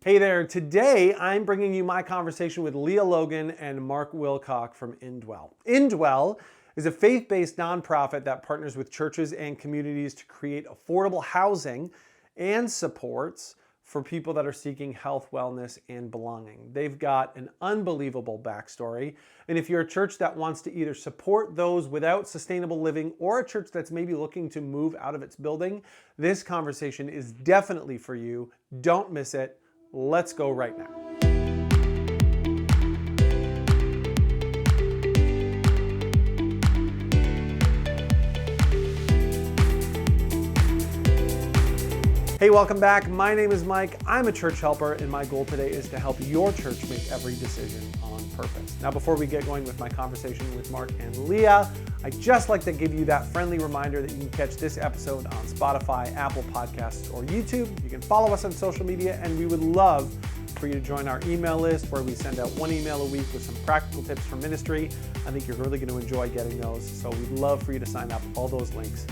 Hey there, today I'm bringing you my conversation with Leah Logan and Mark Willcock from Indwell. Indwell is a faith-based nonprofit that partners with churches and communities to create affordable housing and supports for people that are seeking health, wellness, and belonging. They've got an unbelievable backstory, and if you're a church that wants to either support those without sustainable living or a church that's maybe looking to move out of its building, this conversation is definitely for you. Don't miss it. Let's go right now. Hey, welcome back. My name is Mike. I'm a church helper, and my goal today is to help your church make every decision on purpose. Now, before we get going with my conversation with Mark and Leah, I'd just like to give you that friendly reminder that you can catch this episode on Spotify, Apple Podcasts, or YouTube. You can follow us on social media, and we would love for you to join our email list where we send out one email a week with some practical tips for ministry. I think you're really going to enjoy getting those, so we'd love for you to sign up. All those links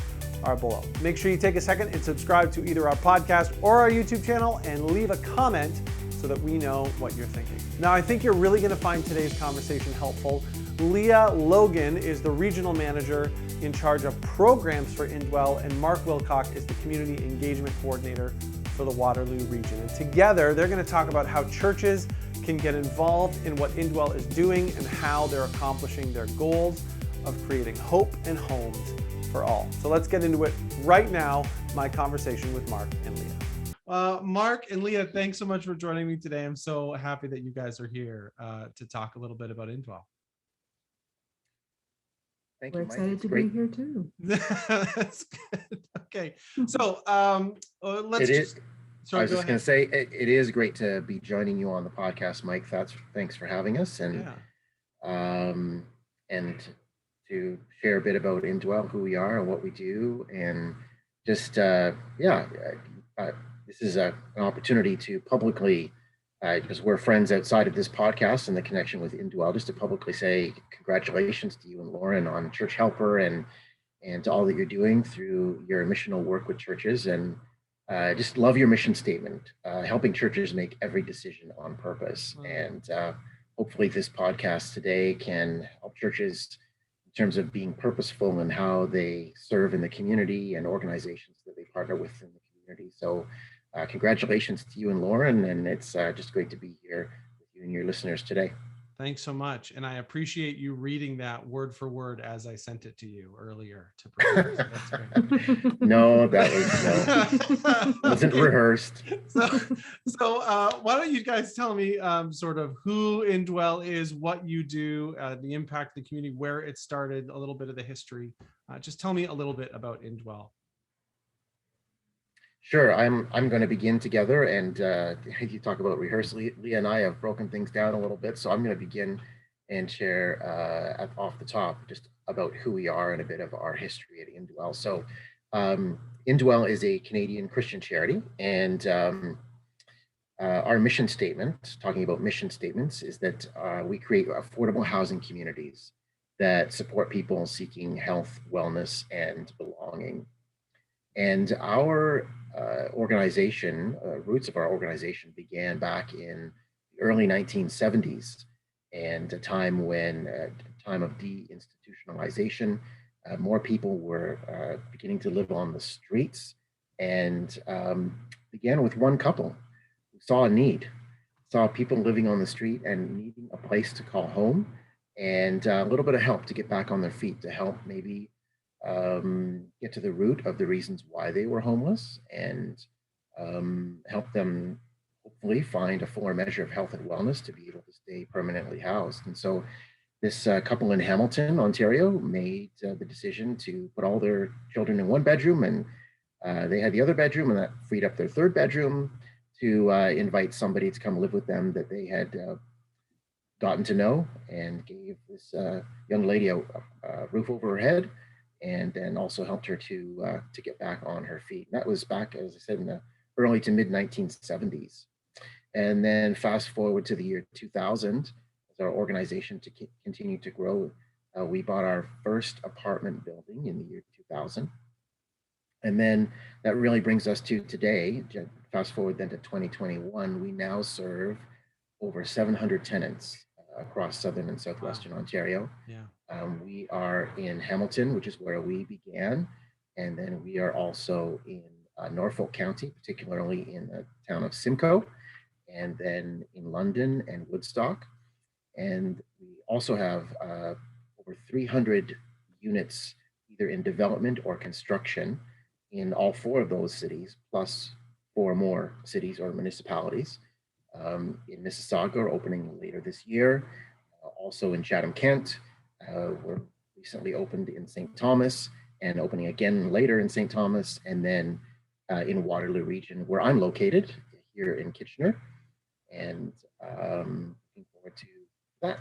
are below. Make sure you take a second and subscribe to either our podcast or our YouTube channel and leave a comment so that we know what you're thinking. Now, I think you're really going to find today's conversation helpful. Leah Logan is the regional manager in charge of programs for Indwell, and Mark Willcock is the community engagement coordinator for the Waterloo region. And together, they're going to talk about how churches can get involved in what Indwell is doing and how they're accomplishing their goals of creating hope and homes for all. So let's get into it right now, my conversation with Mark and Leah. Mark and Leah, thanks so much for joining me today. I'm so happy that you guys are here to talk a little bit about Indwell. Thank We're you, Mike. excited to be here too. That's good. Okay, so let's It just. is. Sorry, I was go just ahead. going to say it is great to be joining you on the podcast, Mike. Thanks for having us, and and to share a bit about Indwell, who we are and what we do, and just this is an opportunity to publicly, because we're friends outside of this podcast and the connection with Indwell, just to publicly say congratulations to you and Lauren on Church Helper and to all that you're doing through your missional work with churches, and just love your mission statement, helping churches make every decision on purpose. And hopefully this podcast today can help churches in terms of being purposeful in how they serve in the community and organizations that they partner with in the community. So congratulations to you and Lauren, and it's just great to be here with you and your listeners today. Thanks so much. And I appreciate you reading that word for word as I sent it to you earlier to prepare. So that's great. No, that wasn't rehearsed. So why don't you guys tell me sort of who Indwell is, what you do, the impact of the community, where it started, a little bit of the history. Just tell me a little bit about Indwell. Sure, I'm going to begin together, and you talk about rehearsal. Leah and I have broken things down a little bit, so I'm going to begin and share off the top just about who we are and a bit of our history at Indwell. So Indwell is a Canadian Christian charity, and our mission statement, talking about mission statements, is that we create affordable housing communities that support people seeking health, wellness, and belonging. And our organization, roots of our organization began back in the early 1970s, and a time when, time of deinstitutionalization, more people were beginning to live on the streets, and began with one couple who saw a need, saw people living on the street and needing a place to call home, and a little bit of help to get back on their feet, to help maybe get to the root of the reasons why they were homeless, and help them hopefully find a fuller measure of health and wellness to be able to stay permanently housed. And so this couple in Hamilton, Ontario, made the decision to put all their children in one bedroom, and they had the other bedroom, and that freed up their third bedroom to invite somebody to come live with them that they had gotten to know, and gave this young lady a roof over her head, and then also helped her to get back on her feet. And that was back, as I said, in the early to mid 1970s. And then fast forward to the year 2000, as our organization continued to grow, we bought our first apartment building in the year 2000. And then that really brings us to today. Fast forward then to 2021, we now serve over 700 tenants across southern and southwestern Ontario. Yeah. We are in Hamilton, which is where we began, and then we are also in Norfolk County, particularly in the town of Simcoe, and then in London and Woodstock. And we also have over 300 units either in development or construction in all four of those cities, plus four more cities or municipalities. In Mississauga, are opening later this year. Also in Chatham-Kent, we're recently opened in St. Thomas and opening again later in St. Thomas, and then in Waterloo region, where I'm located here in Kitchener. And looking forward to that.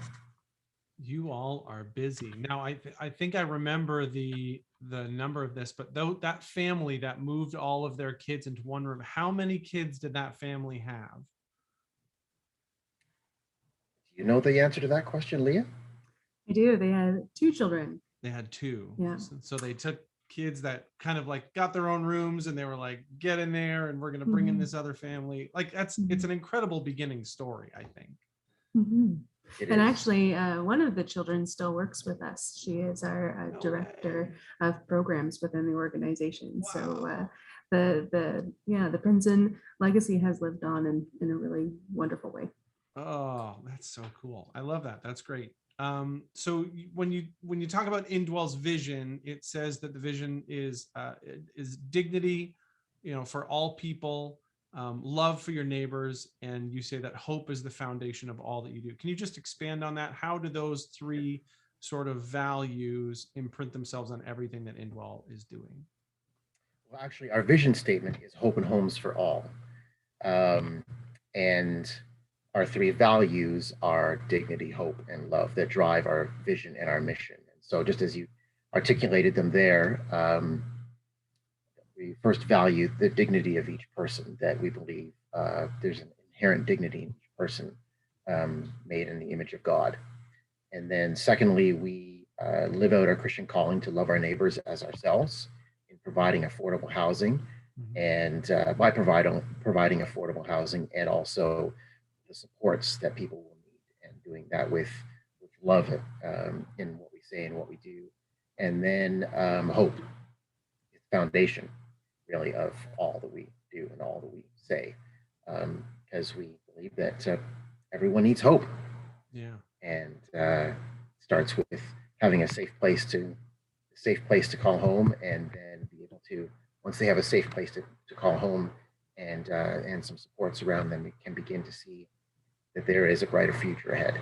You all are busy. Now, I think I remember the number of this, but though that family that moved all of their kids into one room, how many kids did that family have? Do you know the answer to that question, Leah? I do. They had 2 children. They had 2. Yeah. So they took kids that kind of like got their own rooms and they were like, get in there and we're going to bring in this other family. Like it's an incredible beginning story, I think. Mm-hmm. And is. actually, one of the children still works with us. She is our director of programs within the organization. Wow. So the Princeton legacy has lived on in a really wonderful way. Oh, that's so cool. I love that. That's great. So when you talk about Indwells Vision, it says that the vision is dignity, for all people, love for your neighbors, and you say that hope is the foundation of all that you do. Can you just expand on that? How do those 3 sort of values imprint themselves on everything that Indwell is doing? Well, actually, our vision statement is hope and homes for all. And our 3 values are dignity, hope, and love that drive our vision and our mission. And so just as you articulated them there, we first value the dignity of each person, that we believe there's an inherent dignity in each person made in the image of God. And then secondly, we live out our Christian calling to love our neighbors as ourselves in providing affordable housing, and by providing affordable housing and also the supports that people will need, and doing that with love in what we say and what we do. And then hope is the foundation really of all that we do and all that we say, because we believe that everyone needs hope. Yeah. And starts with having a safe place to call home, and then be able to, once they have a safe place to call home and some supports around them, we can begin to see that there is a brighter future ahead.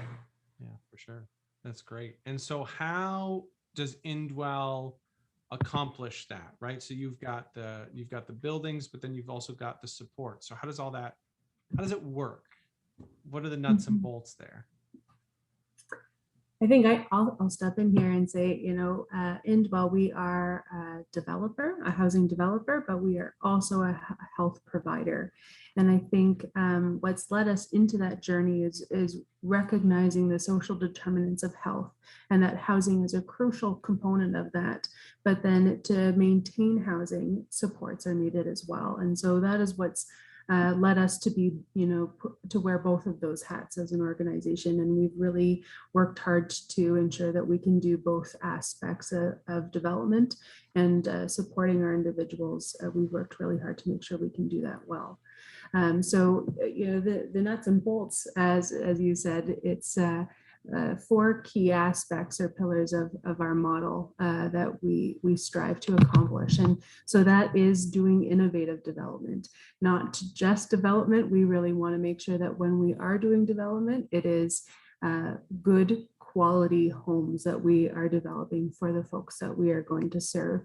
Yeah, for sure. That's great. And so how does Indwell accomplish that, right? So you've got the buildings, but then you've also got the support. So how does it work? What are the nuts and bolts there? I think I'll step in here and say, Indwell, we are a developer, a housing developer, but we are also a health provider. And I think what's led us into that journey is recognizing the social determinants of health, and that housing is a crucial component of that. But then to maintain housing, supports are needed as well. And so that is what's led us to be, to wear both of those hats as an organization. And we've really worked hard to ensure that we can do both aspects of development and supporting our individuals. We've worked really hard to make sure we can do that well. So, the nuts and bolts, as you said, it's 4 key aspects or pillars of our model that we strive to accomplish. And so that is doing innovative development, not just development. We really want to make sure that when we are doing development, it is good quality homes that we are developing for the folks that we are going to serve.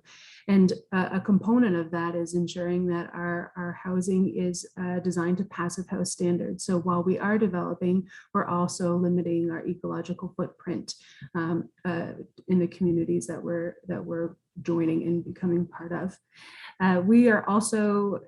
And a component of that is ensuring that our housing is designed to passive house standards. So while we are developing, we're also limiting our ecological footprint in the communities that we're joining and becoming part of. We are also,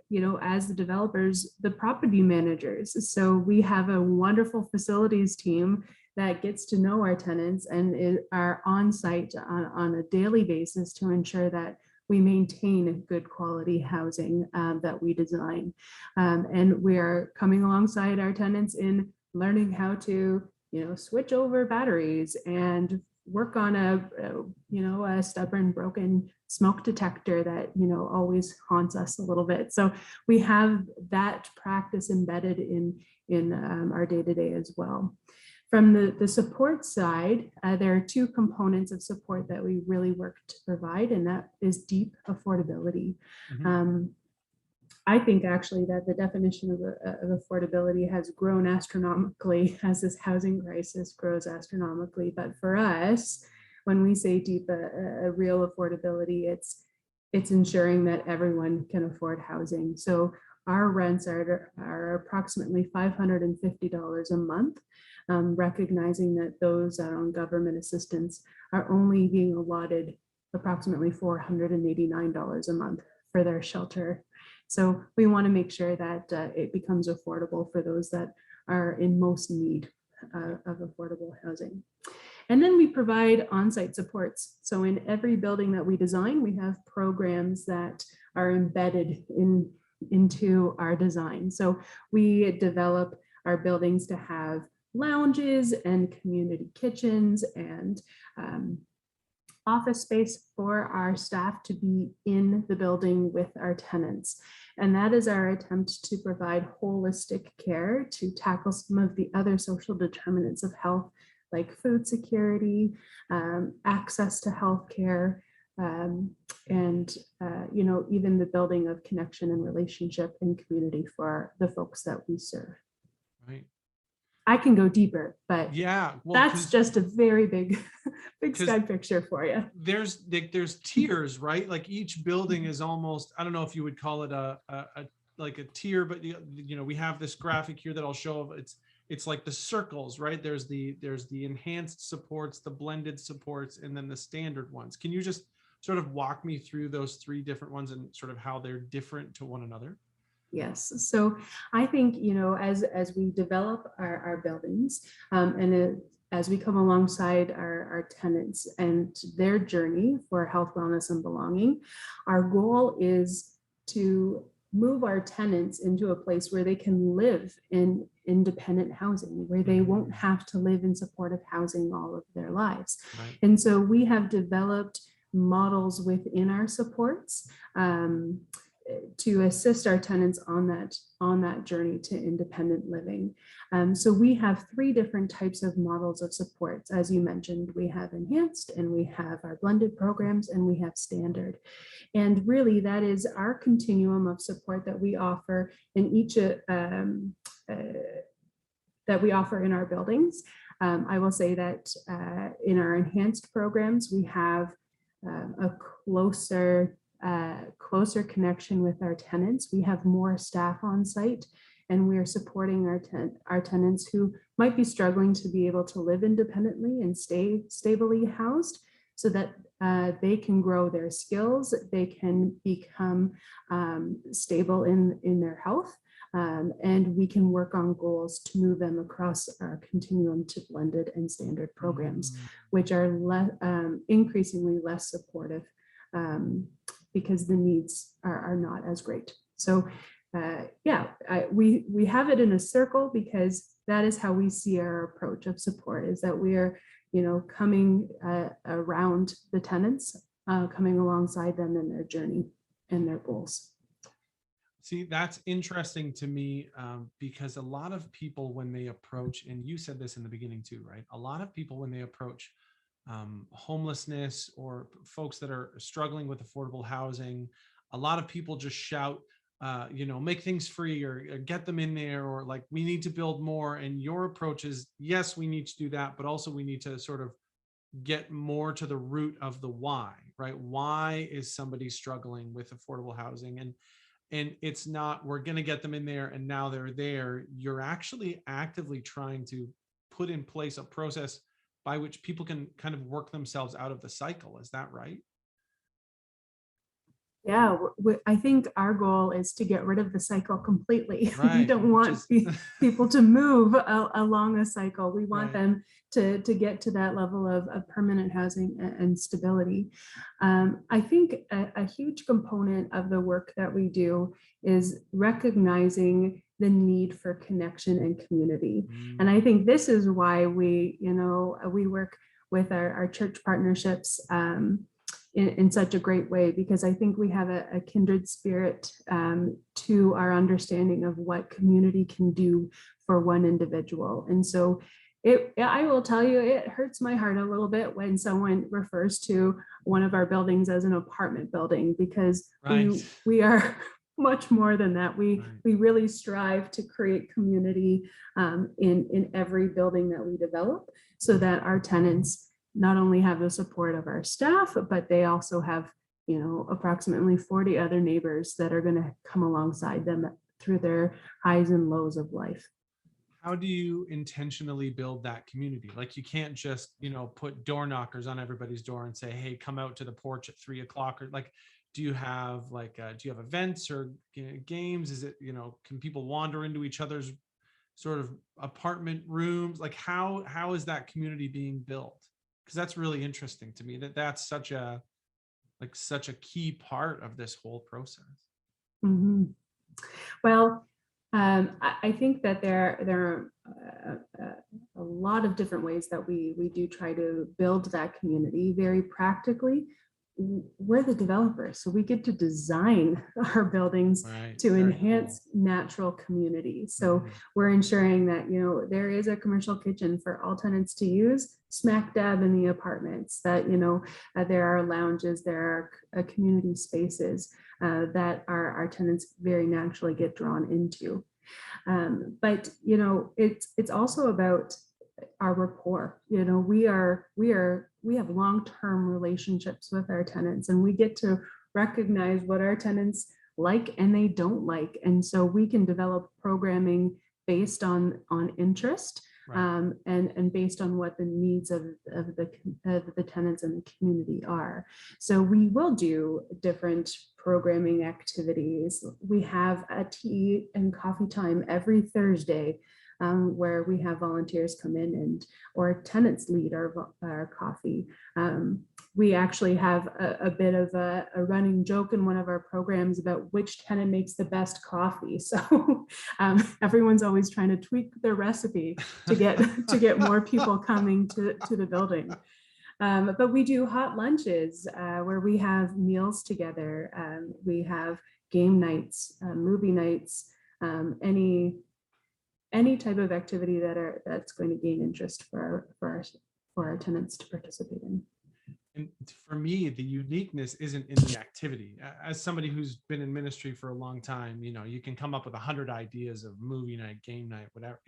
as the developers, the property managers. So we have a wonderful facilities team that gets to know our tenants and are on site on a daily basis to ensure that we maintain good quality housing that we design. And we are coming alongside our tenants in learning how to, switch over batteries and work on a stubborn broken smoke detector that always haunts us a little bit. So we have that practice embedded in our day-to-day as well. From the support side, there are two components of support that we really work to provide, and that is deep affordability. I think actually that the definition of affordability has grown astronomically as this housing crisis grows astronomically. But for us, when we say deep, a real affordability, it's ensuring that everyone can afford housing. So our rents are approximately $550 a month, recognizing that those on government assistance are only being allotted approximately $489 a month for their shelter. So we want to make sure that it becomes affordable for those that are in most need of affordable housing. And then we provide on-site supports. So in every building that we design, we have programs that are embedded into our design. So we develop our buildings to have lounges and community kitchens and office space for our staff to be in the building with our tenants. And that is our attempt to provide holistic care to tackle some of the other social determinants of health, like food security, access to healthcare, and even the building of connection and relationship and community for the folks that we serve. Right. I can go deeper, but yeah, well, that's just a very big sky picture for you. There's tiers, right? Like each building is almost, I don't know if you would call it a tier, but we have this graphic here that I'll show. It's like the circles, right? There's the enhanced supports, the blended supports, and then the standard ones. Can you just sort of walk me through those three different ones and sort of how they're different to one another? Yes. So I think, as we develop our buildings as we come alongside our tenants and their journey for health, wellness, and belonging, our goal is to move our tenants into a place where they can live in independent housing, where they won't have to live in supportive housing all of their lives. Right. And so we have developed models within our supports to assist our tenants on that journey to independent living. So we have three different types of models of supports. As you mentioned, we have enhanced, and we have our blended programs, and we have standard. And really that is our continuum of support that we offer in each that we offer in our buildings. I will say that in our enhanced programs, we have a closer connection with our tenants. We have more staff on site, and we are supporting our tenants who might be struggling to be able to live independently and stay stably housed, so that they can grow their skills, they can become stable in their health, and we can work on goals to move them across our continuum to blended and standard programs, which are increasingly less supportive because the needs are not as great. So we have it in a circle because that is how we see our approach of support, is that we are coming around the tenants, coming alongside them in their journey and their goals. See, that's interesting to me because a lot of people, when they approach, and you said this in the beginning too, right? A lot of people, when they approach homelessness or folks that are struggling with affordable housing, a lot of people just shout, make things free or get them in there, or like, we need to build more. And your approach is, yes, we need to do that, but also we need to sort of get more to the root of the why, right? Why is somebody struggling with affordable housing? And it's not, we're going to get them in there and now they're there. You're actually actively trying to put in place a process by which people can kind of work themselves out of the cycle. Is that right? Yeah, I think our goal is to get rid of the cycle completely. We Right, don't want people to move along a cycle. We want Right. them to get to that level of permanent housing and stability. I think a huge component of the work that we do is recognizing the need for connection and community. And I think this is why we work with our church partnerships in such a great way, because I think we have a kindred spirit to our understanding of what community can do for one individual. And so I will tell you, it hurts my heart a little bit when someone refers to one of our buildings as an apartment building, because we are much more than that. We really strive to create community in every building that we develop, so that our tenants not only have the support of our staff, but they also have, approximately 40 other neighbors that are going to come alongside them through their highs and lows of life. How do you intentionally build that community? Like, you can't just, put door knockers on everybody's door and say, hey, come out to the porch at 3 o'clock, or like, do you have events or games? Is it, can people wander into each other's sort of apartment rooms? Like, how is that community being built? Because that's really interesting to me, that's such a key part of this whole process. Mm-hmm. Well, I think that there are a lot of different ways that we do try to build that community. Very practically, we're the developers, so we get to design our buildings to enhance natural community. So we're ensuring that there is a commercial kitchen for all tenants to use smack dab in the apartments, that there are lounges, there are community spaces that our tenants very naturally get drawn into. But it's also about our rapport. We have long-term relationships with our tenants, and we get to recognize what our tenants like and they don't like. And so we can develop programming based on interest, and based on what the needs of the tenants and the community are. So we will do different programming activities. We have a tea and coffee time every Thursday, where we have volunteers come in or tenants lead our coffee. We actually have a bit of a running joke in one of our programs about which tenant makes the best coffee. So everyone's always trying to tweak their recipe to get more people coming to the building. But we do hot lunches where we have meals together. We have game nights, movie nights, any type of activity that's going to gain interest for our tenants to participate in. And for me, the uniqueness isn't in the activity. As somebody who's been in ministry for a long time, you can come up with 100 ideas of movie night, game night, whatever.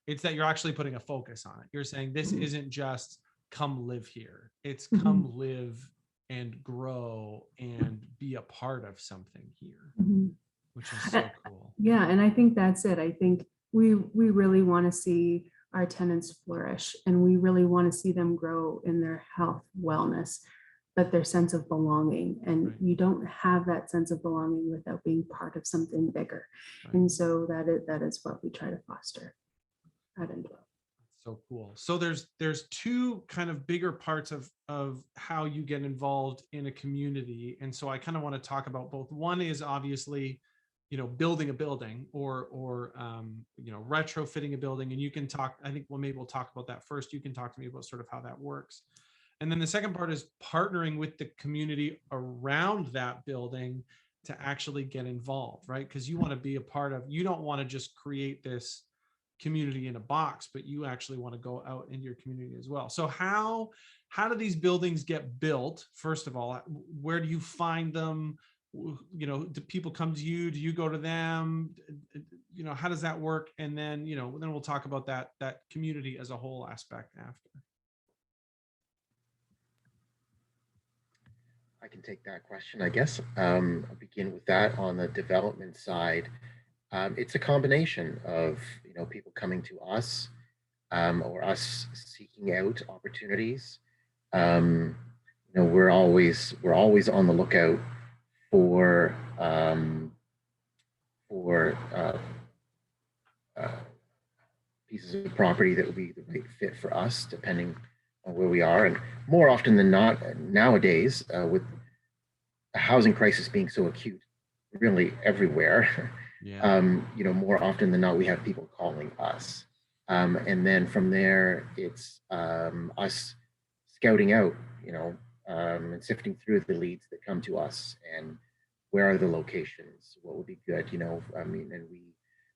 It's that you're actually putting a focus on it. You're saying this isn't just come live here. It's come live and grow and be a part of something here, which is so cool. Yeah, and I think that's it. I think we really want to see our tenants flourish, and we really want to see them grow in their health, wellness, but their sense of belonging. And you don't have that sense of belonging without being part of something bigger. And so that is what we try to foster at Indwell. So cool. So there's two kind of bigger parts of how you get involved in a community. And so I kind of want to talk about both. One is obviously, building a building or retrofitting a building. And you can talk, I think, maybe we'll talk about that first. You can talk to me about sort of how that works. And then the second part is partnering with the community around that building to actually get involved, right? Because you want to be a part of, you don't want to just create this community in a box, but you actually want to go out into your community as well. So how do these buildings get built? First of all, where do you find them? Do people come to you? Do you go to them? How does that work? And then, then we'll talk about that community as a whole aspect after. I can take that question, I guess. I'll begin with that on the development side. It's a combination of people coming to us or us seeking out opportunities. We're always on the lookout for for uh, uh, pieces of property that would be the right fit for us, depending on where we are. And more often than not, nowadays, with the housing crisis being so acute, really everywhere, Yeah. more often than not, we have people calling us. And then from there, it's us scouting out, and sifting through the leads that come to us and where are the locations, what would be good, and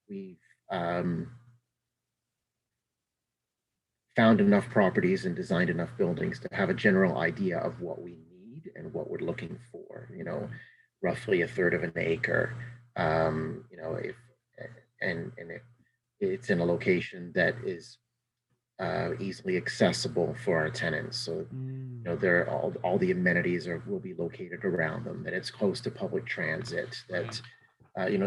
we've found enough properties and designed enough buildings to have a general idea of what we need and what we're looking for, roughly a third of an acre. If if it's in a location that is easily accessible for our tenants. So, there all the amenities will be located around them, that it's close to public transit, that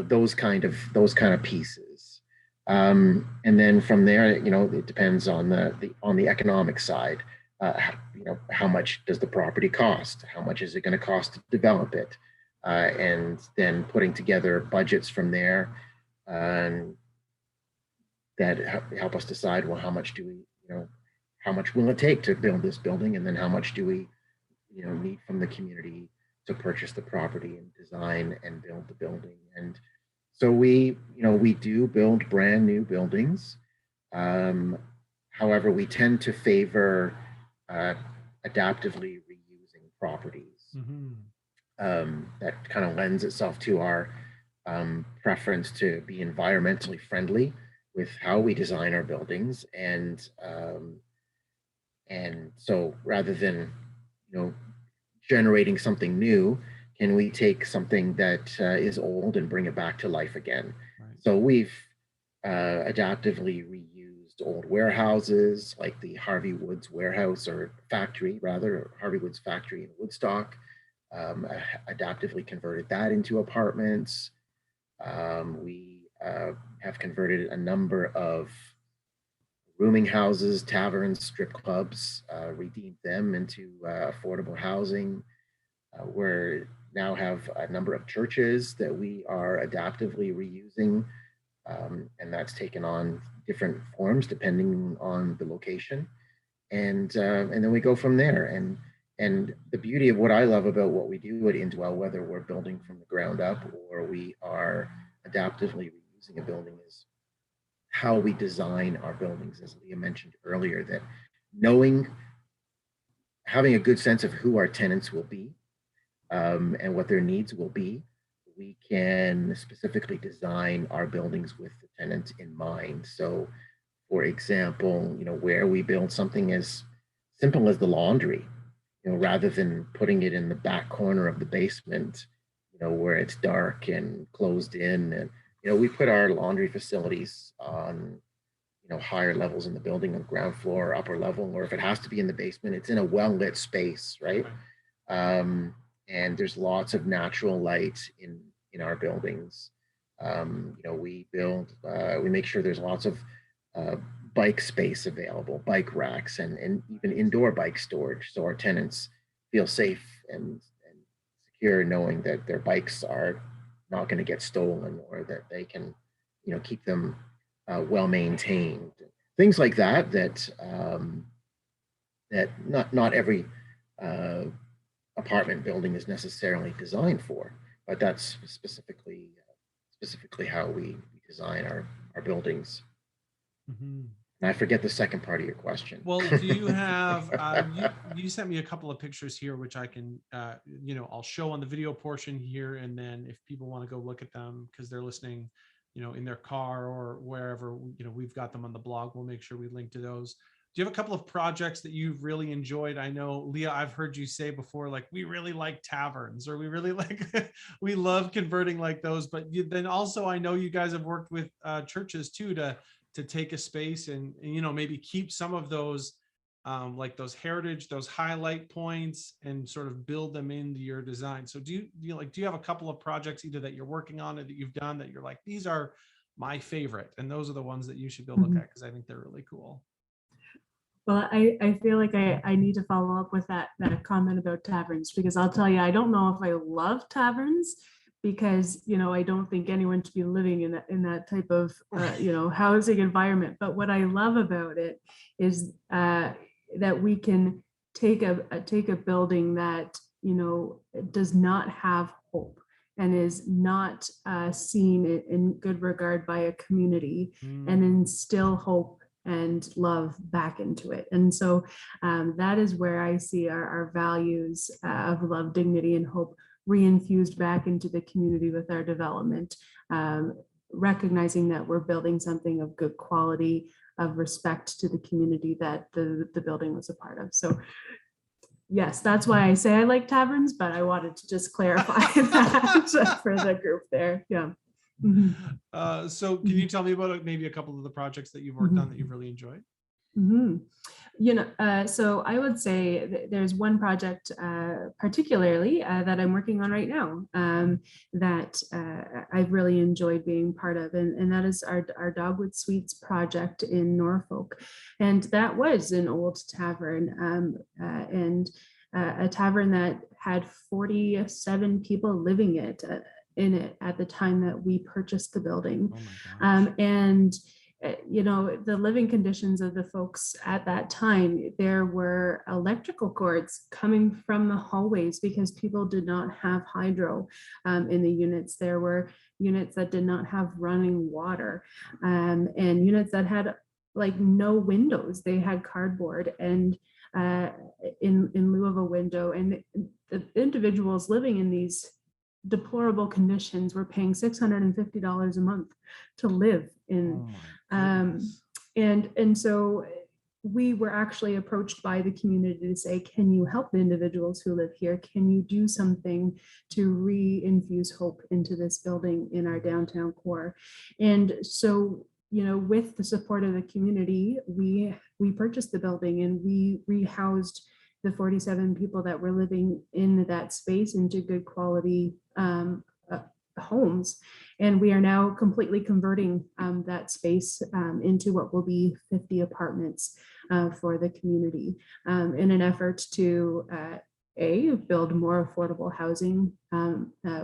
those kind of pieces. And then from there, it depends on the economic side. How much does the property cost? How much is it going to cost to develop it? And then putting together budgets from there, and that help us decide, well, how much do we, how much will it take to build this building, and then how much do we, need from the community to purchase the property and design and build the building. And so we do build brand new buildings. However, we tend to favor adaptively reusing properties. That kind of lends itself to our preference to be environmentally friendly with how we design our buildings. And so rather than, generating something new, can we take something that is old and bring it back to life again? Right. So we've adaptively reused old warehouses, like the Harvey Woods warehouse, or factory rather, Harvey Woods factory in Woodstock. Adaptively converted that into apartments. We have converted a number of rooming houses, taverns, strip clubs, redeemed them into affordable housing. We now have a number of churches that we are adaptively reusing, and that's taken on different forms depending on the location. And then we go from there. And the beauty of what I love about what we do at Indwell, whether we're building from the ground up or we are adaptively reusing a building, is how we design our buildings, as Leah mentioned earlier, that having a good sense of who our tenants will be, and what their needs will be, we can specifically design our buildings with the tenant in mind. So, for example, where we build something as simple as the laundry, rather than putting it in the back corner of the basement, where it's dark and closed in. And, we put our laundry facilities on, higher levels in the building, on ground floor or upper level, or if it has to be in the basement, it's in a well-lit space, right? And there's lots of natural light in our buildings. We make sure there's lots of bike space available, bike racks, and even indoor bike storage, so our tenants feel safe and secure knowing that their bikes are not going to get stolen, or that they can, keep them well maintained. Things like that. That not every apartment building is necessarily designed for, but that's specifically how we design our buildings. And I forget the second part of your question. Well, do you have, you sent me a couple of pictures here, which I can, I'll show on the video portion here. And then if people want to go look at them because they're listening, in their car or wherever, we've got them on the blog. We'll make sure we link to those. Do you have a couple of projects that you've really enjoyed? I know, Leah, I've heard you say before, like, we really like taverns, or we really like, we love converting like those. But then also, I know you guys have worked with churches too, to take a space and maybe keep some of those like those heritage, those highlight points, and sort of build them into your design. So do you have a couple of projects either that you're working on or that you've done that you're like, these are my favorite, and those are the ones that you should go look at because I think they're really cool? Well, I feel like I need to follow up with that comment about taverns, because I'll tell you, I don't know if I love taverns, because, I don't think anyone should be living in that type of, housing environment. But what I love about it is that we can take a building that, does not have hope and is not seen in good regard by a community, and instill hope and love back into it. And so that is where I see our values of love, dignity, and hope reinfused back into the community with our development, recognizing that we're building something of good quality, of respect to the community that the building was a part of. So yes, that's why I say I like taverns, but I wanted to just clarify that for the group there. Yeah. So can you tell me about maybe a couple of the projects that you've worked on that you've really enjoyed? So I would say there's one project particularly that I'm working on right now that I've really enjoyed being part of, and that is our Dogwood Suites project in Norfolk. And that was an old tavern, and a tavern that had 47 people living in it at the time that we purchased the building. And the living conditions of the folks at that time, there were electrical cords coming from the hallways because people did not have hydro in the units. There were units that did not have running water, and units that had like no windows. They had cardboard and in lieu of a window, and the individuals living in these deplorable conditions were paying $650 a month to live in. And so we were actually approached by the community to say, can you help the individuals who live here? Can you do something to re-infuse hope into this building in our downtown core? And so, with the support of the community, we purchased the building and we rehoused the 47 people that were living in that space into good quality homes. And we are now completely converting that space into what will be 50 apartments for the community in an effort to build more affordable housing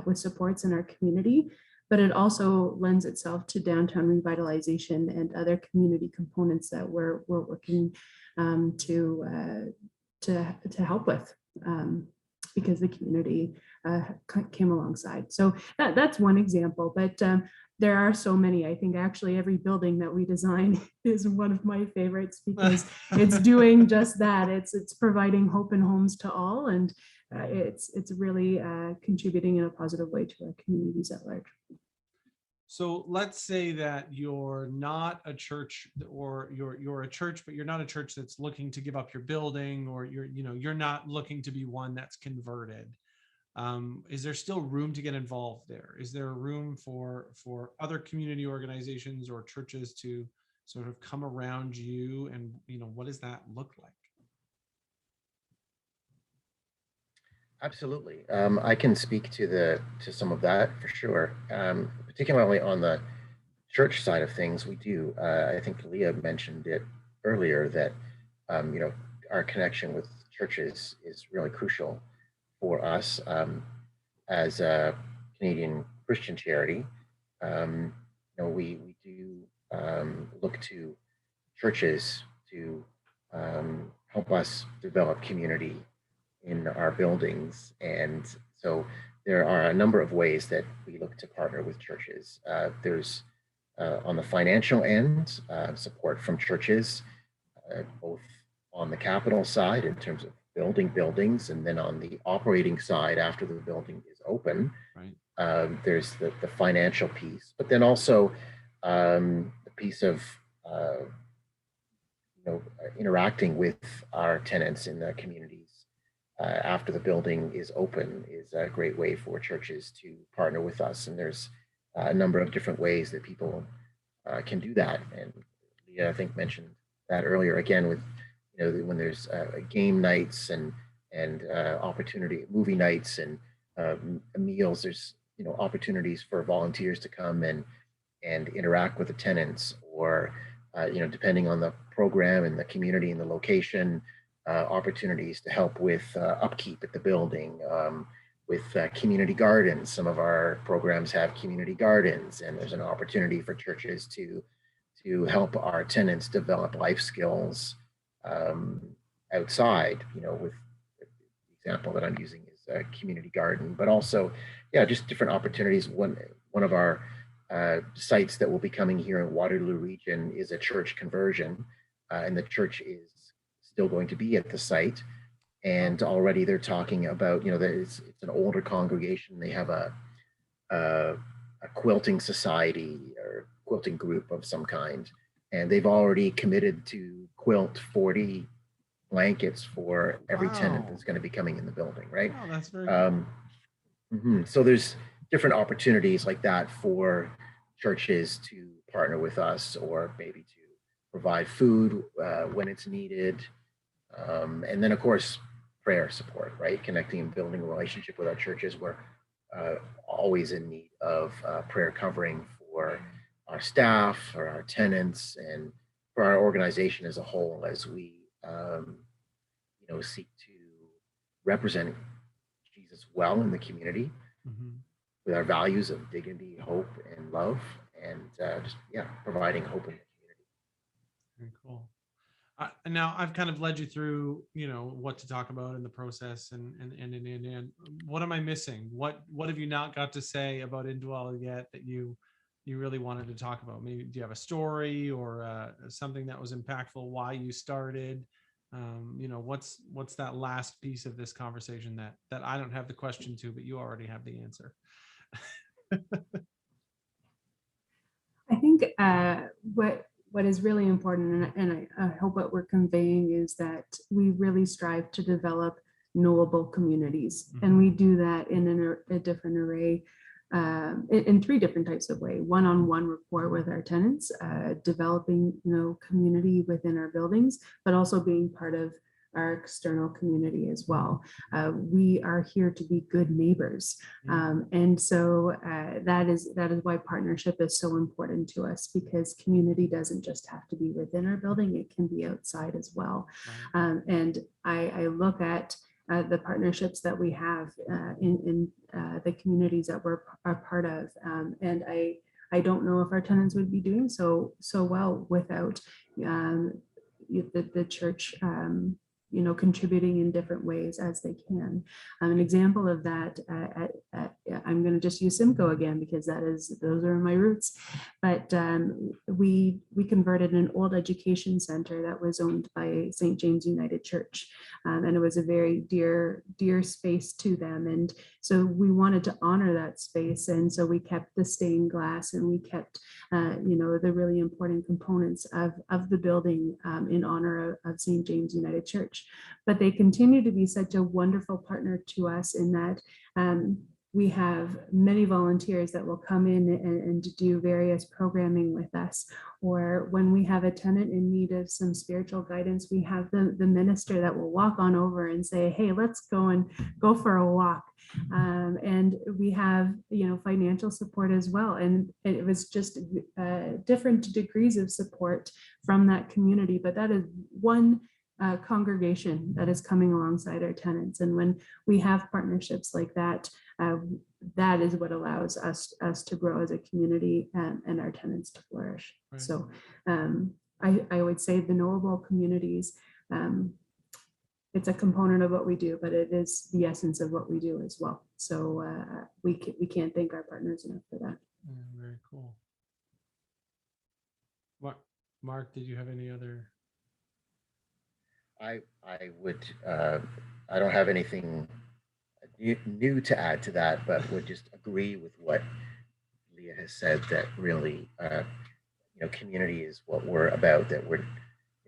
with supports in our community, but it also lends itself to downtown revitalization and other community components that we're working to help with, because the community came alongside. So that's one example, but there are so many. I think actually every building that we design is one of my favorites because it's doing just that. It's providing hope and homes to all, and it's really contributing in a positive way to our communities at large. So let's say that you're not a church, or you're a church, but you're not a church that's looking to give up your building, or you're not looking to be one that's converted. Is there still room to get involved there? Is there room for other community organizations or churches to sort of come around you, and what does that look like? Absolutely. I can speak to some of that for sure. Particularly on the church side of things, we do. I think Leah mentioned it earlier that our connection with churches is really crucial for us as a Canadian Christian charity. We do look to churches to help us develop community in our buildings. And so there are a number of ways that we look to partner with churches. There's on the financial end, support from churches, both on the capital side in terms of building buildings, and then on the operating side after the building is open. Right. There's the financial piece, but then also the piece of interacting with our tenants in the communities after the building is open is a great way for churches to partner with us. And there's a number of different ways that people can do that. And Leah, I think, mentioned that earlier, again, with when there's game nights and opportunity movie nights and meals, there's opportunities for volunteers to come and interact with the tenants, or depending on the program and the community and the location, opportunities to help with upkeep at the building, with community gardens. Some of our programs have community gardens, and there's an opportunity for churches to help our tenants develop life skills outside, with the example that I'm using is a community garden, but also, just different opportunities. One of our sites that will be coming here in Waterloo region is a church conversion, and the church is still going to be at the site. And already they're talking about, it's an older congregation. They have a quilting society or quilting group of some kind, and they've already committed to quilt 40 blankets for every tenant that's going to be coming in the building, right? Oh, that's very cool. So there's different opportunities like that for churches to partner with us, or maybe to provide food when it's needed. And then, of course, prayer support, right? Connecting and building a relationship with our churches. We're always in need of prayer covering for our staff, for our tenants, and for our organization as a whole, as we seek to represent Jesus well in the community with our values of dignity, hope, and love, and providing hope in the community. Very cool. Now I've kind of led you through, what to talk about in the process, and what am I missing? What have you not got to say about Indwell yet that you really wanted to talk about? Maybe do you have a story or something that was impactful, why you started? What's that last piece of this conversation that I don't have the question to, but you already have the answer? I think what is really important, and I hope what we're conveying, is that we really strive to develop knowable communities. And we do that in a different array, in three different types of way. One-on-one rapport with our tenants, developing community within our buildings, but also being part of our external community as well. We are here to be good neighbors. And so that is why partnership is so important to us, because community doesn't just have to be within our building, it can be outside as well. And I look at the partnerships that we have in the communities that we're a part of. And I don't know if our tenants would be doing so well without the church contributing in different ways as they can. An example of that, I'm going to just use Simcoe again, because those are my roots. But we converted an old education center that was owned by St. James United Church, and it was a very dear space to them. And so we wanted to honor that space, and so we kept the stained glass, and we kept the really important components of the building in honor of St. James United Church. But they continue to be such a wonderful partner to us in that we have many volunteers that will come in and do various programming with us. Or when we have a tenant in need of some spiritual guidance, we have the minister that will walk on over and say, hey, let's go for a walk. And we have, financial support as well. And it was just different degrees of support from that community. But that is one congregation that is coming alongside our tenants. And when we have partnerships like that, that is what allows us to grow as a community, and our tenants to flourish. Right. So I would say the knowable communities, it's a component of what we do, but it is the essence of what we do as well. So we can't thank our partners enough for that. Yeah, very cool. Mark, did you have any other? I would, I don't have anything new to add to that, but would just agree with what Leah has said, that really, community is what we're about, that we're,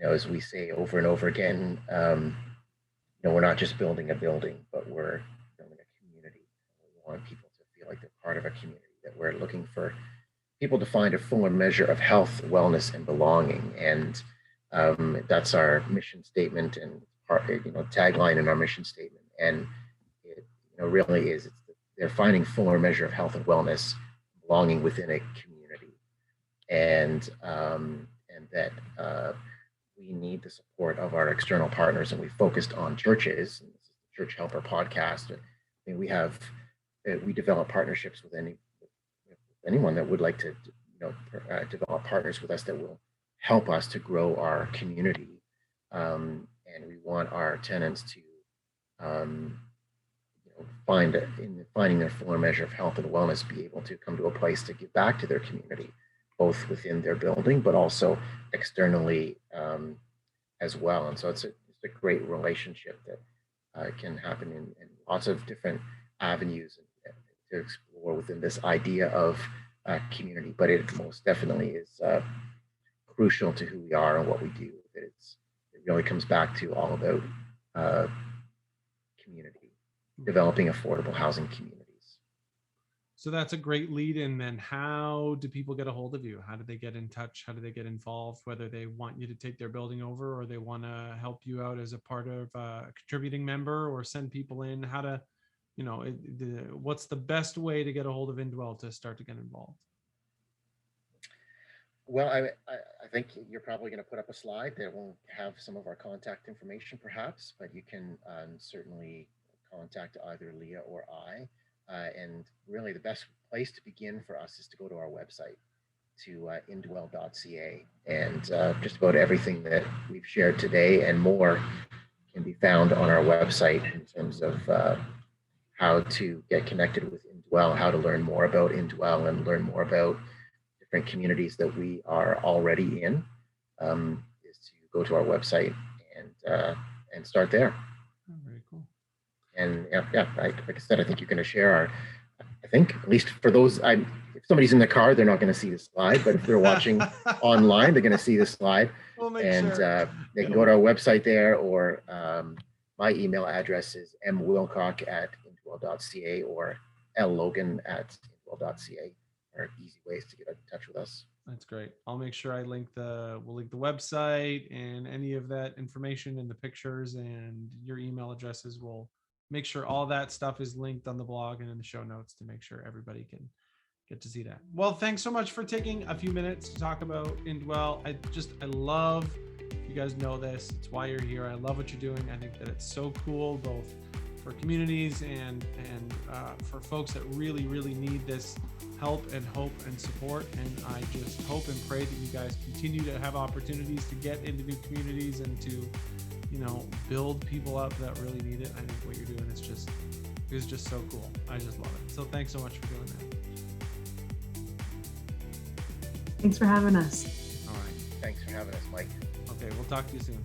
as we say over and over again, we're not just building a building, but we're building a community. We want people to feel like they're part of a community, that we're looking for people to find a fuller measure of health, wellness, and belonging. And that's our mission statement and tagline in our mission statement. And it really is, they're finding fuller measure of health and wellness, belonging within a community. And that we need the support of our external partners, and we focused on churches. And this is the Church Helper podcast. I mean, we develop partnerships with anyone that would like to, develop partners with us that will help us to grow our community. And we want our tenants to finding their fuller measure of health and wellness, be able to come to a place to give back to their community, both within their building, but also externally as well. And so it's a great relationship that can happen in lots of different avenues to explore within this idea of community. But it most definitely is crucial to who we are and what we do. It really comes back to all about community, developing affordable housing communities. So that's a great lead in. Then how do people get a hold of you? How do they get in touch? How do they get involved? Whether they want you to take their building over, or they want to help you out as a part of a contributing member, or send people in, how to, what's the best way to get a hold of Indwell to start to get involved? Well, I think you're probably going to put up a slide that will have some of our contact information perhaps, but you can certainly contact either Leah or I. And really the best place to begin for us is to go to our website, to indwell.ca, and just about everything that we've shared today and more can be found on our website in terms of how to get connected with Indwell, how to learn more about Indwell and learn more about different communities that we are already in, is to go to our website and start there. Oh, very cool. And like I said, I think you're going to share I think at least for those, if somebody's in the car, they're not going to see the slide, but if they're watching online, they're going to see the slide. And sure. They can go to our website there, or my email address is mwillcock@indwell.ca or Logan@indwell.ca are easy ways to get in touch with us. That's great. I'll make sure we'll link the website and any of that information and the pictures and your email addresses. We'll make sure all that stuff is linked on the blog and in the show notes to make sure everybody can get to see that. Well, thanks so much for taking a few minutes to talk about Indwell. I love, you guys know this, it's why you're here. I love what you're doing. I think that it's so cool, both for communities and for folks that really, really need this help and hope and support. And I just hope and pray that you guys continue to have opportunities to get into new communities and to, build people up that really need it. I think what you're doing is just so cool. I just love it. So thanks so much for doing that. Thanks for having us. All right. Thanks for having us, Mike. Okay, we'll talk to you soon.